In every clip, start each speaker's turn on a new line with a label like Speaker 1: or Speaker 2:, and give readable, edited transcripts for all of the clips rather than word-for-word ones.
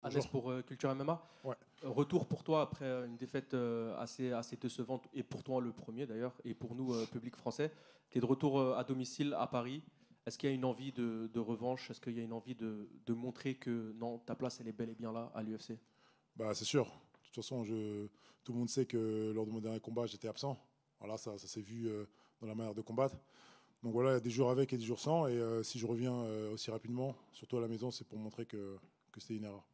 Speaker 1: Agnès pour Culture MMA.
Speaker 2: Ouais.
Speaker 1: Retour pour toi après une défaite assez décevante, et pour toi le premier d'ailleurs, et pour nous, public français. Tu es de retour à domicile à Paris. Est-ce qu'il y a une envie de revanche? Est-ce qu'il y a une envie de montrer que non, ta place elle est bel et bien là à l'UFC?
Speaker 2: Bah, c'est sûr. De toute façon, tout le monde sait que lors de mon dernier combat, j'étais absent. Voilà, ça s'est vu dans la manière de combattre. Donc voilà, il y a des jours avec et des jours sans. Et si je reviens aussi rapidement, surtout à la maison, c'est pour montrer que c'était une erreur.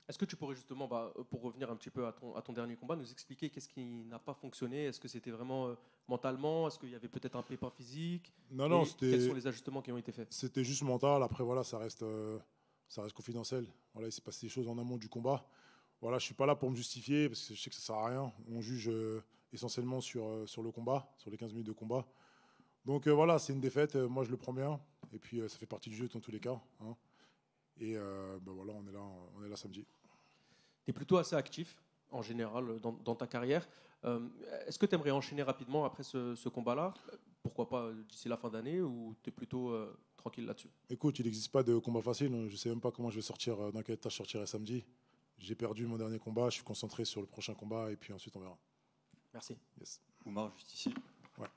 Speaker 1: Est-ce que tu pourrais justement, pour revenir un petit peu à ton dernier combat, nous expliquer qu'est-ce qui n'a pas fonctionné? Est-ce que c'était vraiment mentalement? Est-ce qu'il y avait peut-être un pépin physique?
Speaker 2: Non,
Speaker 1: Et quels sont les ajustements qui ont été faits?
Speaker 2: c'était juste mental. Après, voilà, ça reste confidentiel. Voilà, il s'est passé des choses en amont du combat. Voilà, je ne suis pas là pour me justifier parce que je sais que ça ne sert à rien. On juge essentiellement sur le combat, sur les 15 minutes de combat. Donc voilà, c'est une défaite. Moi, je le prends bien. Et puis, ça fait partie du jeu dans tous les cas. Hein. Et voilà, on est là samedi.
Speaker 1: Tu es plutôt assez actif en général dans ta carrière. Est-ce que tu aimerais enchaîner rapidement après ce combat-là? Pourquoi pas d'ici la fin d'année, ou tu es plutôt tranquille là-dessus?
Speaker 2: Écoute, il n'existe pas de combat facile. Je ne sais même pas comment je vais sortir, dans quel état je sortirai samedi. J'ai perdu mon dernier combat. Je suis concentré sur le prochain combat. Et puis ensuite, on verra.
Speaker 1: Merci.
Speaker 2: Yes.
Speaker 3: Oumar, juste ici.
Speaker 2: Ouais.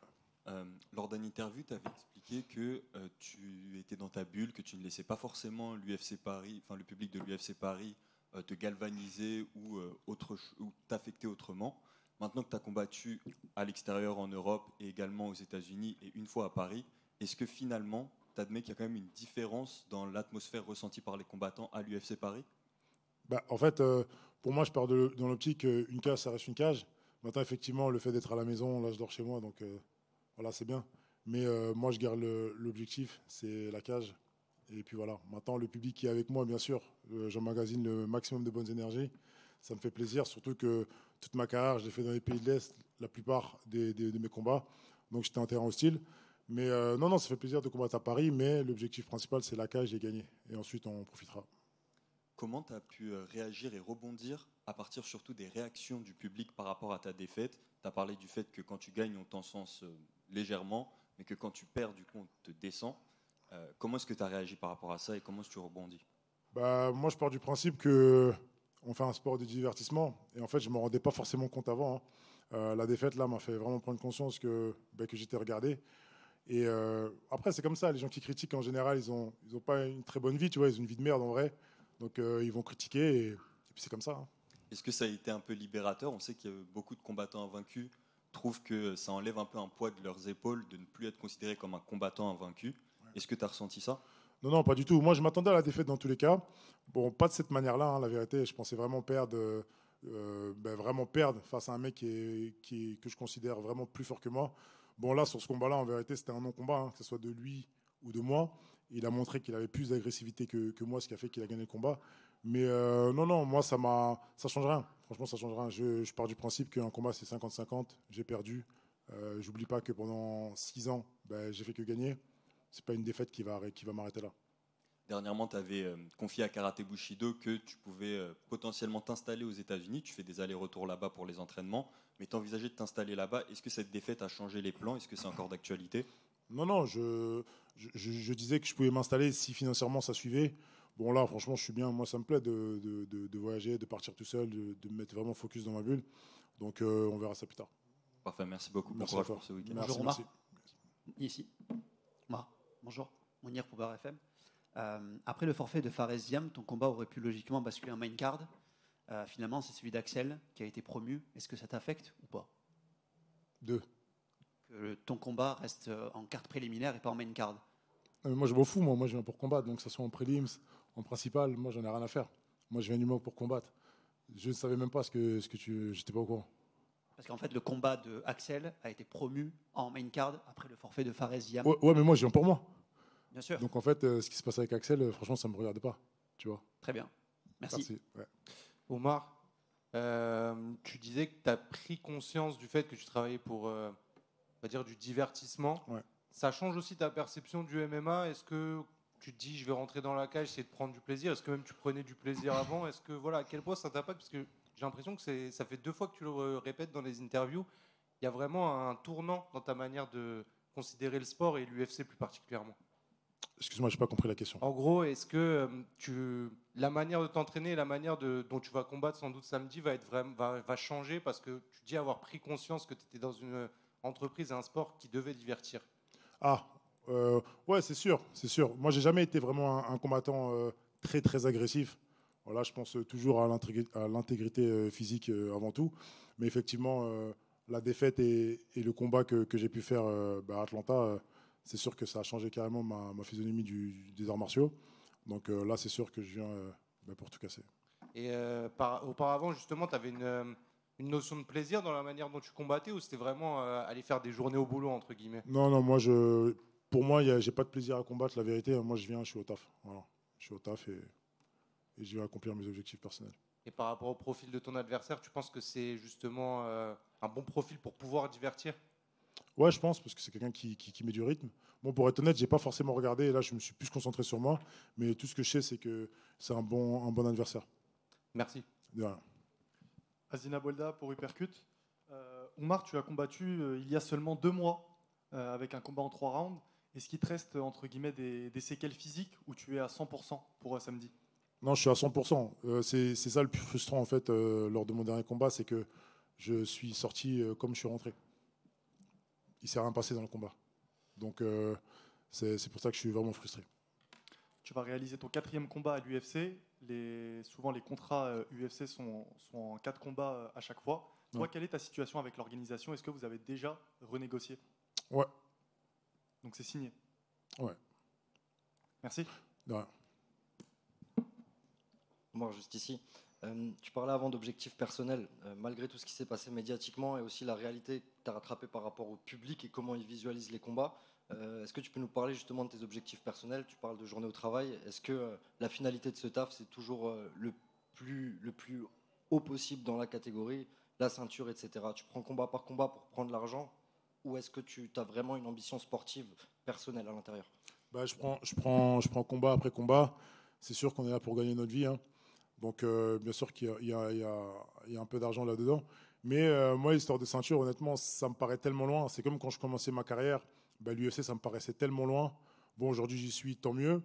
Speaker 3: Lors d'une interview, tu avais expliqué que tu étais dans ta bulle, que tu ne laissais pas forcément l'UFC Paris, enfin le public de l'UFC Paris te galvaniser ou t'affecter autrement. Maintenant que tu as combattu à l'extérieur en Europe et également aux États-Unis et une fois à Paris, est-ce que finalement tu admets qu'il y a quand même une différence dans l'atmosphère ressentie par les combattants à l'UFC Paris?
Speaker 2: Bah, en fait, pour moi, je pars dans l'optique une cage, ça reste une cage. Maintenant, effectivement, le fait d'être à la maison, là, je dors chez moi, donc voilà, c'est bien. Mais moi, je garde l'objectif, c'est la cage. Et puis voilà. Maintenant, le public qui est avec moi, bien sûr, j'emmagasine le maximum de bonnes énergies. Ça me fait plaisir, surtout que toute ma carrière, je l'ai fait dans les pays de l'Est, la plupart de mes combats. Donc, j'étais en terrain hostile. Mais non, ça fait plaisir de combattre à Paris, mais l'objectif principal, c'est la cage et gagner. Et ensuite, on profitera.
Speaker 3: Comment tu as pu réagir et rebondir à partir surtout des réactions du public par rapport à ta défaite? Tu as parlé du fait que quand tu gagnes, on t'encense légèrement, mais que quand tu perds, du coup, on te descend. Comment est-ce que tu as réagi par rapport à ça et comment est-ce que tu rebondis?
Speaker 2: Bah, moi, je pars du principe que on fait un sport de divertissement. Et en fait, je ne me rendais pas forcément compte avant. Hein. La défaite, là, m'a fait vraiment prendre conscience que j'étais regardé. Et après, c'est comme ça. Les gens qui critiquent, en général, ils ont pas une très bonne vie. Tu vois, ils ont une vie de merde, en vrai. Donc, ils vont critiquer. Et puis, c'est comme ça. Hein.
Speaker 3: Est-ce que ça a été un peu libérateur? On sait que beaucoup de combattants invaincus trouvent que ça enlève un peu un poids de leurs épaules de ne plus être considéré comme un combattant invaincu. Ouais. Est-ce que tu as ressenti ça?
Speaker 2: Non, pas du tout. Moi, je m'attendais à la défaite dans tous les cas. Bon, pas de cette manière-là, hein, la vérité. Je pensais vraiment perdre face à un mec que je considère vraiment plus fort que moi. Bon, là, sur ce combat-là, en vérité, c'était un non-combat, hein, que ce soit de lui ou de moi. Il a montré qu'il avait plus d'agressivité que moi, ce qui a fait qu'il a gagné le combat. Mais non, moi, ça change rien. Franchement, ça change rien. Je pars du principe qu'un combat, c'est 50-50. J'ai perdu. J'oublie pas que pendant 6 ans, j'ai fait que gagner. C'est pas une défaite qui va m'arrêter là.
Speaker 3: Dernièrement, tu avais confié à Karate Bushido que tu pouvais potentiellement t'installer aux États-Unis. Tu fais des allers-retours là-bas pour les entraînements, mais tu envisageais de t'installer là-bas. Est-ce que cette défaite a changé les plans? Est-ce que c'est encore d'actualité?
Speaker 2: Non, je disais que je pouvais m'installer si financièrement ça suivait. Bon, là, franchement, je suis bien. Moi, ça me plaît de voyager, de partir tout seul, de me mettre vraiment focus dans ma bulle. Donc, on verra ça plus tard.
Speaker 3: Parfait, merci beaucoup.
Speaker 2: Merci
Speaker 3: bon courage pour ce week-end.
Speaker 4: Bonjour Omar. Ici. Omar, bonjour. Mounir pour Bar FM. Après le forfait de Fares Ziam, ton combat aurait pu logiquement basculer en main card. Finalement, c'est celui d'Axel qui a été promu. Est-ce que ça t'affecte ou pas? Que ton combat reste en carte préliminaire et pas en main card.
Speaker 2: Moi, je m'en fous. Moi, je viens pour combattre. Donc, que ce soit en prélims, en principal, moi, j'en ai rien à faire. Moi, je viens du moment pour combattre. Je ne savais même pas j'étais pas au courant.
Speaker 4: Parce qu'en fait, le combat de Axel a été promu en main card après le forfait de Fares Ziam.
Speaker 2: Ouais, mais moi, je viens pour moi.
Speaker 4: Bien sûr.
Speaker 2: Donc en fait, ce qui se passe avec Axel, franchement, ça ne me regarde pas. Tu vois.
Speaker 4: Très bien. Merci.
Speaker 2: Ouais.
Speaker 5: Omar, tu disais que tu as pris conscience du fait que tu travaillais pour on va dire du divertissement.
Speaker 2: Ouais.
Speaker 5: Ça change aussi ta perception du MMA? Est-ce que tu te dis je vais rentrer dans la cage, essayer de prendre du plaisir? Est-ce que même tu prenais du plaisir avant? Est-ce que à quel point ça t'impacte? Parce que j'ai l'impression que ça fait 2 fois que tu le répètes dans les interviews. Il y a vraiment un tournant dans ta manière de considérer le sport et l'UFC plus particulièrement.
Speaker 2: Excuse-moi, je n'ai pas compris la question.
Speaker 5: En gros, est-ce que la manière de t'entraîner et la manière dont tu vas combattre sans doute samedi va changer parce que tu dis avoir pris conscience que tu étais dans une entreprise et un sport qui devait divertir?
Speaker 2: Ah, ouais, c'est sûr, c'est sûr. Moi, j'ai jamais été vraiment un combattant très, très agressif. Voilà, je pense toujours à l'intégrité physique avant tout. Mais effectivement, la défaite et le combat que j'ai pu faire à Atlanta, c'est sûr que ça a changé carrément ma physionomie des arts martiaux. Donc là, c'est sûr que je viens pour tout casser.
Speaker 5: Et auparavant, justement, tu avais une notion de plaisir dans la manière dont tu combattais ou c'était vraiment aller faire des journées au boulot, entre guillemets?
Speaker 2: Non, non, pour moi, j'ai pas de plaisir à combattre, la vérité. Moi, je suis au taf. Voilà. Je suis au taf et je vais accomplir mes objectifs personnels.
Speaker 5: Et par rapport au profil de ton adversaire, tu penses que c'est justement un bon profil pour pouvoir divertir?
Speaker 2: Ouais, je pense, parce que c'est quelqu'un qui met du rythme. Bon, pour être honnête, j'ai pas forcément regardé, et là, je me suis plus concentré sur moi. Mais tout ce que je sais, c'est que c'est un bon adversaire.
Speaker 5: Merci.
Speaker 2: De rien.
Speaker 6: Azina Bolda pour Uppercut. Oumar, tu as combattu il y a seulement 2 mois avec un combat en 3 rounds. Est-ce qu'il te reste entre guillemets des séquelles physiques ou tu es à 100% pour samedi?
Speaker 2: Non, je suis à 100%. C'est ça le plus frustrant, en fait, lors de mon dernier combat, c'est que je suis sorti comme je suis rentré. Il ne s'est rien passé dans le combat. Donc, c'est pour ça que je suis vraiment frustré.
Speaker 6: Tu vas réaliser ton 4e combat à l'UFC. Souvent, les contrats UFC sont en 4 combats à chaque fois. Toi, quelle est ta situation avec l'organisation? Est-ce que vous avez déjà renégocié?
Speaker 2: Ouais.
Speaker 6: Donc, c'est signé?
Speaker 2: Ouais.
Speaker 6: Merci.
Speaker 2: De rien.
Speaker 7: Moi, juste ici. Tu parlais avant d'objectifs personnels. Malgré tout ce qui s'est passé médiatiquement et aussi la réalité que tu as rattrapée par rapport au public et comment ils visualisent les combats, est-ce que tu peux nous parler justement de tes objectifs personnels? Tu parles de journée au travail. Est-ce que la finalité de ce taf, c'est toujours le plus haut possible dans la catégorie, la ceinture, etc. Tu prends combat par combat pour prendre l'argent ou est-ce que tu as vraiment une ambition sportive personnelle à l'intérieur?
Speaker 2: Je prends combat après combat. C'est sûr qu'on est là pour gagner notre vie, hein. Donc, bien sûr qu'il y a un peu d'argent là-dedans. Mais moi, l'histoire de ceinture, honnêtement, ça me paraît tellement loin. C'est comme quand je commençais ma carrière. L'UFC, ça me paraissait tellement loin. Bon, aujourd'hui, j'y suis, tant mieux.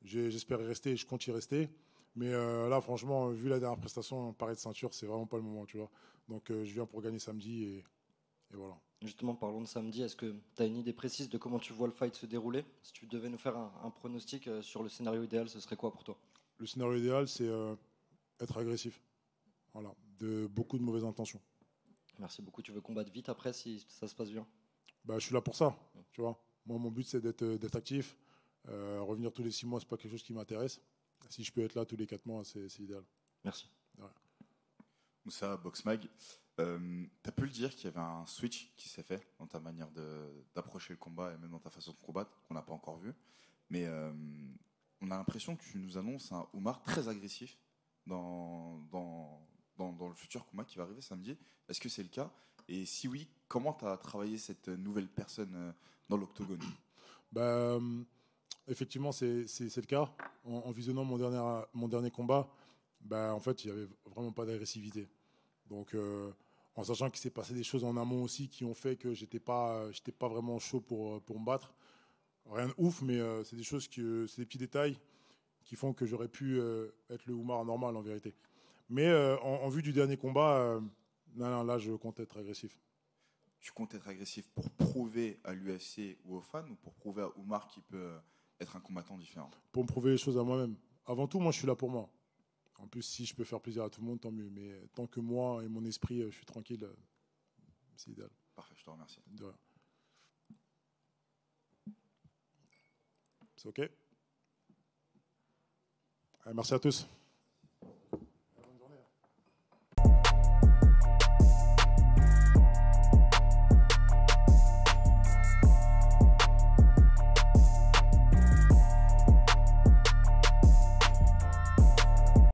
Speaker 2: J'espère y rester et je compte y rester. Mais là, franchement, vu la dernière prestation, parler de ceinture, c'est vraiment pas le moment, tu vois. Donc, je viens pour gagner samedi et voilà.
Speaker 7: Justement, parlons de samedi. Est-ce que tu as une idée précise de comment tu vois le fight se dérouler? Si tu devais nous faire un pronostic sur le scénario idéal, ce serait quoi pour toi?
Speaker 2: Le scénario idéal, c'est être agressif. Voilà, beaucoup de mauvaises intentions.
Speaker 7: Merci beaucoup. Tu veux combattre vite après si ça se passe bien?
Speaker 2: Je suis là pour ça, tu vois. Moi, mon but, c'est d'être actif. Revenir tous les 6 mois, c'est pas quelque chose qui m'intéresse. Si je peux être là tous les 4 mois, c'est idéal.
Speaker 7: Merci.
Speaker 2: Ouais.
Speaker 8: Moussa, Boxmag, tu as pu le dire qu'il y avait un switch qui s'est fait dans ta manière d'approcher le combat et même dans ta façon de combattre, qu'on n'a pas encore vu. Mais on a l'impression que tu nous annonces un Oumar très agressif dans le futur combat qui va arriver samedi. Est-ce que c'est le cas? Et si oui, comment tu as travaillé cette nouvelle personne dans l'octogone?
Speaker 2: Effectivement, c'est le cas. En visionnant mon dernier combat, en fait, il n'y avait vraiment pas d'agressivité. Donc, en sachant qu'il s'est passé des choses en amont aussi qui ont fait que j'étais pas vraiment chaud pour me battre. Rien de ouf, mais c'est des choses c'est des petits détails qui font que j'aurais pu être le Oumar normal en vérité. Mais en vue du dernier combat, là, je compte être agressif.
Speaker 8: Tu comptes être agressif pour prouver à l'UFC ou aux fans ou pour prouver à Oumar qu'il peut être un combattant différent?
Speaker 2: Pour me prouver les choses à moi-même. Avant tout, moi, je suis là pour moi. En plus, si je peux faire plaisir à tout le monde, tant mieux. Mais tant que moi et mon esprit, je suis tranquille, c'est idéal.
Speaker 8: Parfait, je te remercie.
Speaker 2: De rien. C'est OK? Allez, merci à tous.